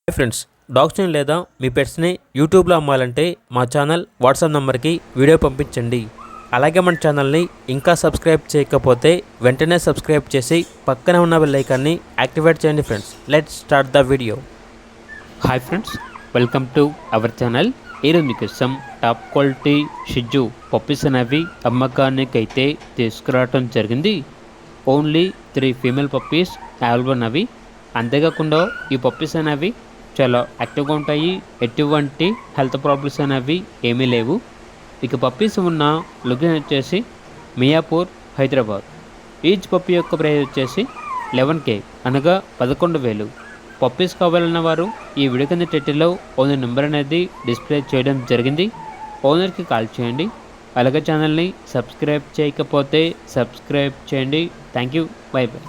Hi friends, డాగ్స్ని లేదా మీ పెట్స్ని యూట్యూబ్లో అమ్మాలంటే మా ఛానల్ వాట్సాప్ నెంబర్కి వీడియో పంపించండి. అలాగే మన ఛానల్ని ఇంకా సబ్స్క్రైబ్ చేయకపోతే వెంటనే సబ్స్క్రైబ్ చేసి పక్కనే ఉన్న బెల్ ఐకాన్ని యాక్టివేట్ చేయండి. Friends, let's start the video. Hi friends, welcome to our channel. ఈరోజు మీకోసం టాప్ క్వాలిటీ షిజ్జు పప్పీస్ అనేవి అమ్మకానికి అయితే తీసుకురావడం జరిగింది. ఓన్లీ 3 ఫీమేల్ పప్పీస్ అవైలబుల్ అవి. అంతేకాకుండా ఈ పప్పీస్ అనేవి చాలా యాక్టివ్గా ఉంటాయి. ఎటువంటి హెల్త్ ప్రాబ్లమ్స్ అనేవి ఏమీ లేవు. ఇక పప్పీస్ ఉన్న లొకేషన్ వచ్చేసి మియాపూర్, హైదరాబాద్. ఈచ్ పప్పీ యొక్క ప్రైస్ వచ్చేసి 11K అనగా 11,000. పప్పీస్ కావాలన్న వారు ఈ వీడియో కింద టైటిల్లో ఓనర్ నెంబర్ అనేది డిస్ప్లే చేయడం జరిగింది. ఓనర్కి కాల్ చేయండి. అలాగే ఛానల్ని సబ్స్క్రైబ్ చేయకపోతే సబ్స్క్రైబ్ చేయండి. Thank you. By by.